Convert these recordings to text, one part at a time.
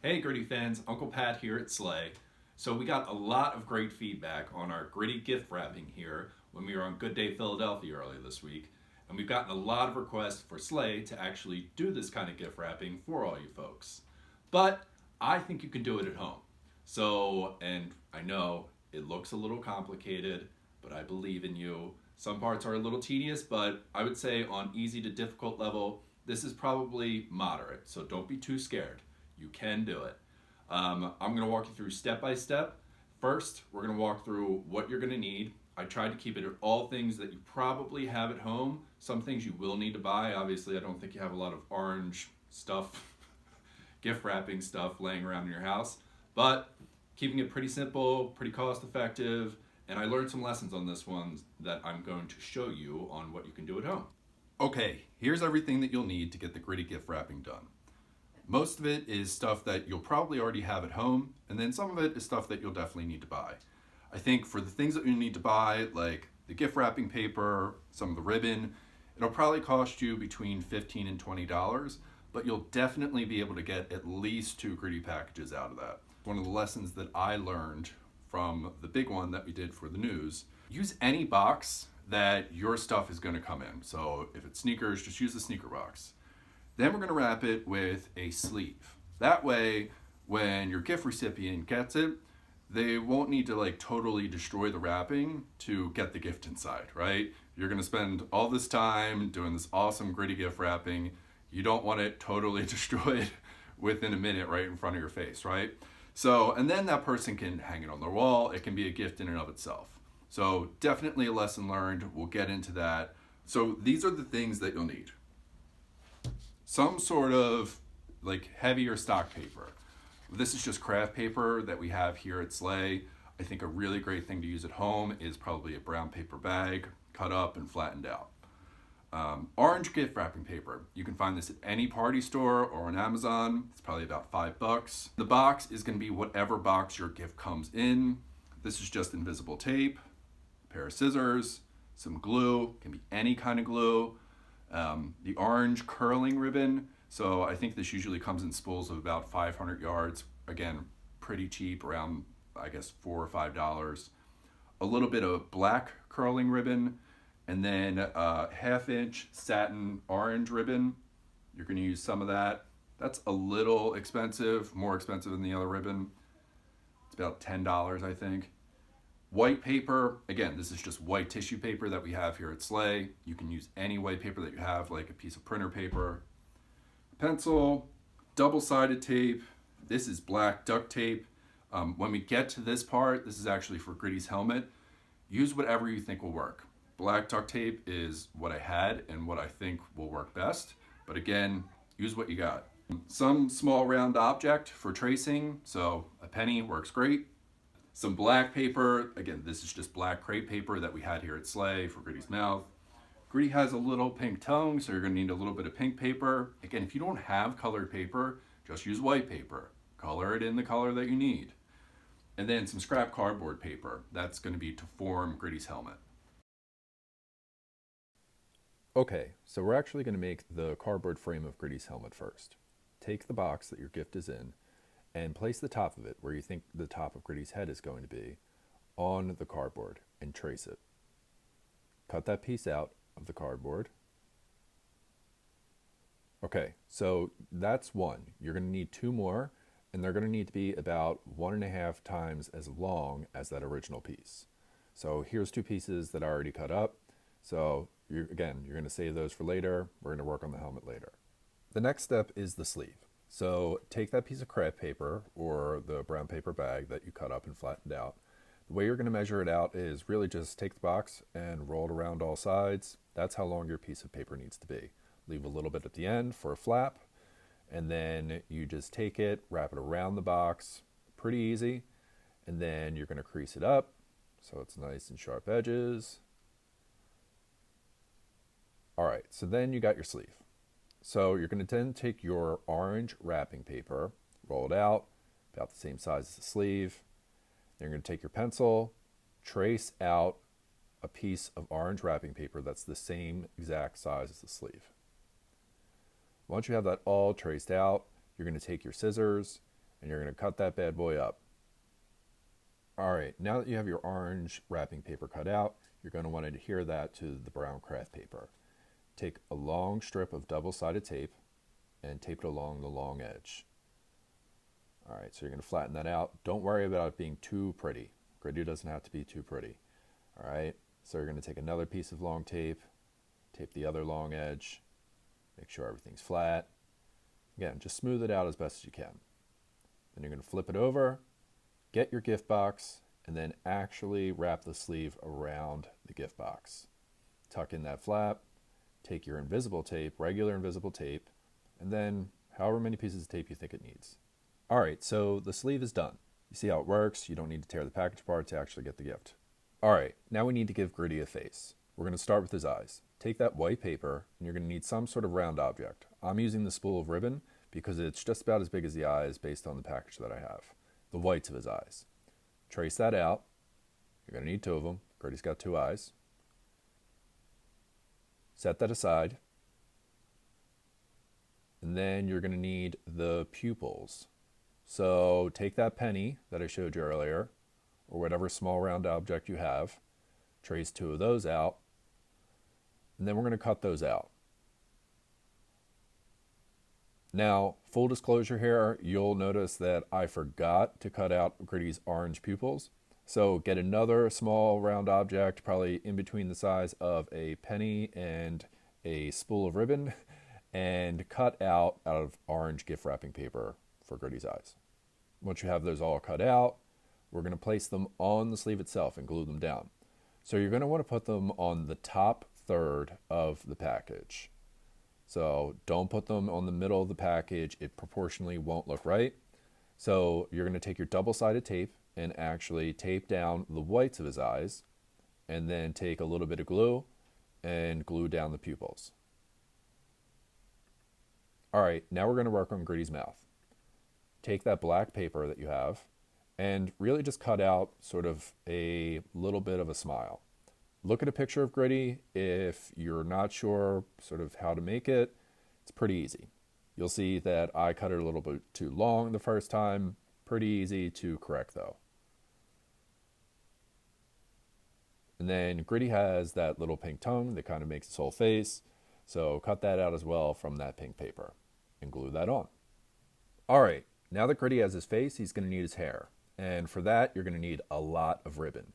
Hey Gritty fans, Uncle Pat here at Slay. So we got a lot of great feedback on our gritty gift wrapping here when we were on Good Day Philadelphia earlier this week. And we've gotten a lot of requests for Slay to actually do this kind of gift wrapping for all you folks. But I think you can do it at home. And I know it looks a little complicated, but I believe in you. Some parts are a little tedious, but I would say on easy to difficult level, this is probably moderate, so don't be too scared. You can do it. I'm going to walk you through step by step. First, we're going to walk through what you're going to need. I tried to keep it all things that you probably have at home. Some things you will need to buy. Obviously, I don't think you have a lot of orange stuff, gift wrapping stuff laying around in your house, but keeping it pretty simple, pretty cost effective. And I learned some lessons on this one that I'm going to show you on what you can do at home. Okay, here's everything that you'll need to get the gritty gift wrapping done. Most of it is stuff that you'll probably already have at home, and then some of it is stuff that you'll definitely need to buy. I think for the things that you need to buy, like the gift wrapping paper, some of the ribbon, it'll probably cost you between $15 and $20, but you'll definitely be able to get at least 2 gritty packages out of that. One of the lessons that I learned from the big one that we did for the news, use any box that your stuff is going to come in. So if it's sneakers, just use the sneaker box. Then we're going to wrap it with a sleeve. That way, when your gift recipient gets it, they won't need to totally destroy the wrapping to get the gift inside, right? You're going to spend all this time doing this awesome gritty gift wrapping. You don't want it totally destroyed within a minute right in front of your face, right? So, and then that person can hang it on their wall. It can be a gift in and of itself. So definitely a lesson learned. We'll get into that. So these are the things that you'll need. Some sort of heavier stock paper. This is just craft paper that we have here at Slay. I think a really great thing to use at home is probably a brown paper bag, cut up and flattened out. Orange gift wrapping paper. You can find this at any party store or on Amazon. It's probably about $5. The box is going to be whatever box your gift comes in. This is just invisible tape, a pair of scissors, some glue, can be any kind of glue. The orange curling ribbon. So I think this usually comes in spools of about 500 yards. Again, pretty cheap, around I guess $4 or $5. A little bit of black curling ribbon, and then a 1/2-inch satin orange ribbon. You're going to use some of that. That's a little expensive, more expensive than the other ribbon. It's about $10, I think. White paper, again, this is just white tissue paper that we have here at Slay. You can use any white paper that you have, like a piece of printer paper. Pencil, double-sided tape. This is black duct tape. When we get to this part, this is actually for Gritty's helmet. Use whatever you think will work. Black duct tape is what I had and what I think will work best. But again, use what you got. Some small round object for tracing, so a penny works great. Some black paper, again, this is just black crepe paper that we had here at Slay for Gritty's mouth. Gritty has a little pink tongue, so you're gonna need a little bit of pink paper. Again, if you don't have colored paper, just use white paper. Color it in the color that you need. And then some scrap cardboard paper. That's gonna be to form Gritty's helmet. Okay, so we're actually gonna make the cardboard frame of Gritty's helmet first. Take the box that your gift is in, and place the top of it where you think the top of Gritty's head is going to be on the cardboard and trace it. Cut that piece out of the cardboard. Okay, so that's one. You're going to need 2 more, and they're going to need to be about 1.5 times as long as that original piece. So here's 2 pieces that I already cut up. So you're going to save those for later. We're going to work on the helmet later. The next step is the sleeve. So take that piece of craft paper or the brown paper bag that you cut up and flattened out. The way you're going to measure it out is really just take the box and roll it around all sides. That's how long your piece of paper needs to be. Leave a little bit at the end for a flap, and then you just take it, wrap it around the box, pretty easy, and then you're going to crease it up so it's nice and sharp edges. All right, so then you got your sleeve. So you're going to then take your orange wrapping paper, roll it out, about the same size as the sleeve. Then you're going to take your pencil, trace out a piece of orange wrapping paper that's the same exact size as the sleeve. Once you have that all traced out, you're going to take your scissors and you're going to cut that bad boy up. All right, now that you have your orange wrapping paper cut out, you're going to want to adhere that to the brown craft paper. Take a long strip of double-sided tape and tape it along the long edge. All right, so you're going to flatten that out. Don't worry about it being too pretty. Gritty doesn't have to be too pretty. All right, so you're going to take another piece of long tape, tape the other long edge, make sure everything's flat. Again, just smooth it out as best as you can. Then you're going to flip it over, get your gift box, and then actually wrap the sleeve around the gift box. Tuck in that flap, take your invisible tape, regular invisible tape, and then however many pieces of tape you think it needs. All right, so the sleeve is done. You see how it works? You don't need to tear the package apart to actually get the gift. All right, now we need to give Gritty a face. We're going to start with his eyes. Take that white paper, and you're going to need some sort of round object. I'm using the spool of ribbon because it's just about as big as the eyes based on the package that I have. The whites of his eyes. Trace that out. You're going to need two of them. Gritty's got two eyes. Set that aside. And then you're going to need the pupils. So take that penny that I showed you earlier, or whatever small round object you have. Trace two of those out. And then we're going to cut those out. Now, full disclosure here, you'll notice that I forgot to cut out Gritty's orange pupils. So get another small round object, probably in between the size of a penny and a spool of ribbon, and cut out of orange gift wrapping paper for Gritty's eyes. Once you have those all cut out, we're going to place them on the sleeve itself and glue them down. So you're going to want to put them on the top third of the package. So don't put them on the middle of the package. It proportionally won't look right. So you're going to take your double-sided tape and actually tape down the whites of his eyes, and then take a little bit of glue and glue down the pupils. All right, now we're going to work on Gritty's mouth. Take that black paper that you have and really just cut out sort of a little bit of a smile. Look at a picture of Gritty. If you're not sure sort of how to make it, it's pretty easy. You'll see that I cut it a little bit too long the first time. Pretty easy to correct though. And then Gritty has that little pink tongue that kind of makes his whole face. So cut that out as well from that pink paper and glue that on. All right, now that Gritty has his face, he's going to need his hair. And for that, you're going to need a lot of ribbon.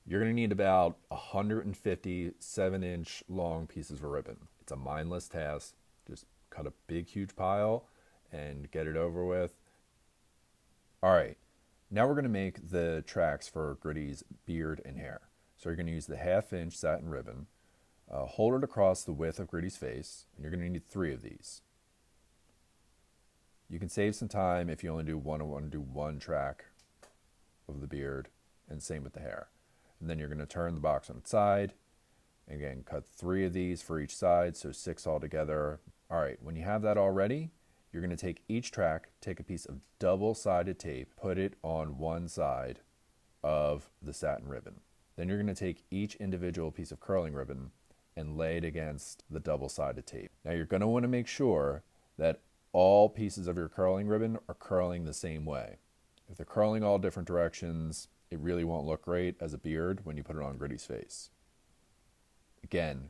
You're going to need about 150 7-inch long pieces of ribbon. It's a mindless task. Just cut a big, huge pile and get it over with. All right, now we're going to make the tracks for Gritty's beard and hair. So you're going to use the 1/2-inch satin ribbon, hold it across the width of Gritty's face, and you're going to need 3 of these. You can save some time if you only do one track of the beard, and same with the hair. And then you're going to turn the box on its side. Again, cut 3 of these for each side, so 6 altogether. All right, when you have that all ready, you're going to take each track, take a piece of double-sided tape, put it on one side of the satin ribbon. Then you're going to take each individual piece of curling ribbon and lay it against the double-sided tape. Now you're going to want to make sure that all pieces of your curling ribbon are curling the same way. If they're curling all different directions, it really won't look great as a beard when you put it on Gritty's face. Again,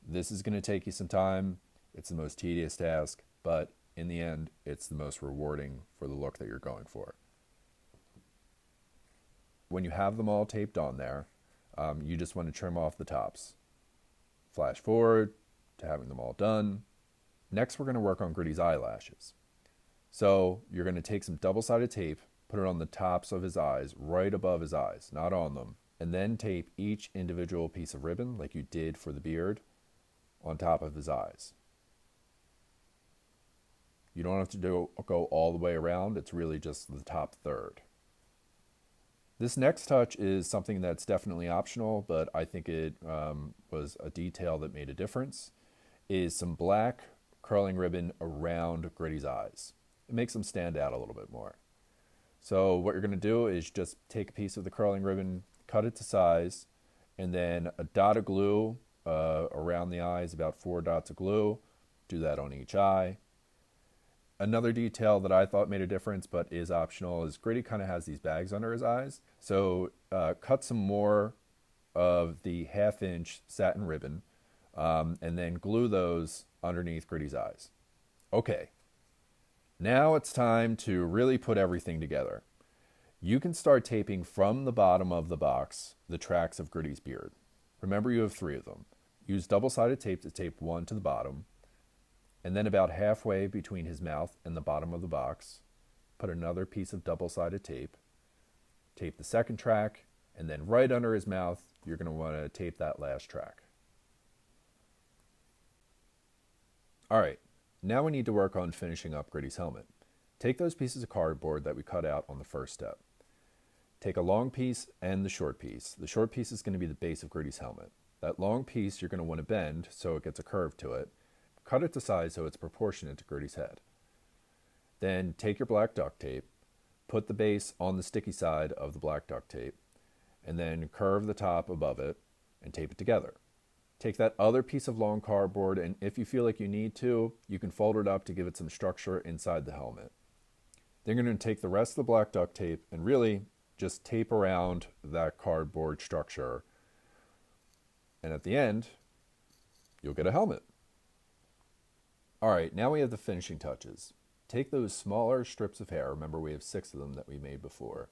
this is going to take you some time. It's the most tedious task, but in the end, it's the most rewarding for the look that you're going for. When you have them all taped on there, you just want to trim off the tops. Flash forward to having them all done. Next, we're going to work on Gritty's eyelashes. So you're going to take some double-sided tape, put it on the tops of his eyes, right above his eyes, not on them, and then tape each individual piece of ribbon, like you did for the beard, on top of his eyes. You don't have to go all the way around. It's really just the top third. This next touch is something that's definitely optional, but I think it was a detail that made a difference, is some black curling ribbon around Gritty's eyes. It makes them stand out a little bit more. So what you're going to do is just take a piece of the curling ribbon, cut it to size, and then a dot of glue around the eyes, about 4 dots of glue. Do that on each eye. Another detail that I thought made a difference but is optional is Gritty kind of has these bags under his eyes. So cut some more of the 1/2 inch satin ribbon and then glue those underneath Gritty's eyes. Okay, now it's time to really put everything together. You can start taping from the bottom of the box the tracks of Gritty's beard. Remember, you have 3 of them. Use double-sided tape to tape one to the bottom, and then about halfway between his mouth and the bottom of the box, put another piece of double-sided tape, tape the second track, and then right under his mouth, you're going to want to tape that last track. All right, now we need to work on finishing up Gritty's helmet. Take those pieces of cardboard that we cut out on the first step. Take a long piece and the short piece. The short piece is going to be the base of Gritty's helmet. That long piece you're going to want to bend so it gets a curve to it. Cut it to size so it's proportionate to Gritty's head. Then take your black duct tape, put the base on the sticky side of the black duct tape, and then curve the top above it and tape it together. Take that other piece of long cardboard, and if you feel like you need to, you can fold it up to give it some structure inside the helmet. Then you're going to take the rest of the black duct tape and really just tape around that cardboard structure. And at the end, you'll get a helmet. All right, now we have the finishing touches. Take those smaller strips of hair, remember we have 6 of them that we made before,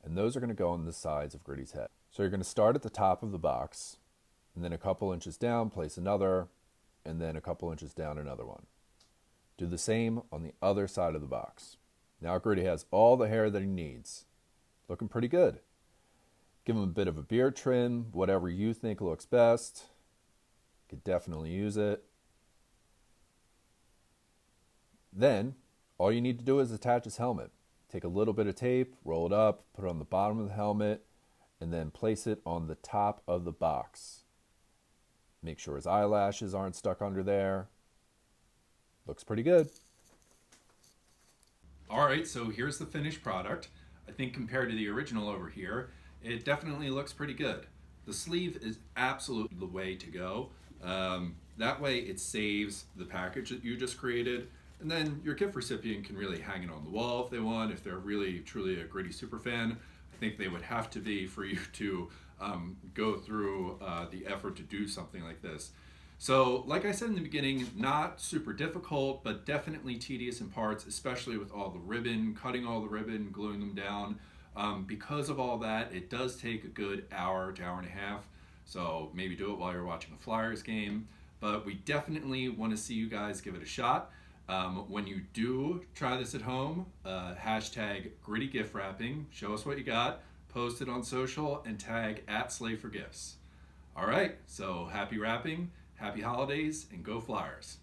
and those are going to go on the sides of Gritty's head. So you're going to start at the top of the box, and then a couple inches down, place another, and then a couple inches down, another one. Do the same on the other side of the box. Now Gritty has all the hair that he needs. Looking pretty good. Give him a bit of a beard trim, whatever you think looks best. Could definitely use it. Then, all you need to do is attach his helmet. Take a little bit of tape, roll it up, put it on the bottom of the helmet, and then place it on the top of the box. Make sure his eyelashes aren't stuck under there. Looks pretty good. All right, so here's the finished product. I think compared to the original over here, it definitely looks pretty good. The sleeve is absolutely the way to go. That way it saves the package that you just created, and then your gift recipient can really hang it on the wall if they want. If they're really truly a Gritty super fan, I think they would have to be for you to go through the effort to do something like this. So, like I said in the beginning, not super difficult, but definitely tedious in parts, especially with all the ribbon, cutting all the ribbon, gluing them down. Because of all that, it does take a good hour to hour and a half. So maybe do it while you're watching a Flyers game. But we definitely want to see you guys give it a shot. When you do try this at home, hashtag grittygiftwrapping. Show us what you got, post it on social, and tag @SlayForGifts. All right, so happy wrapping. Happy holidays, and go Flyers.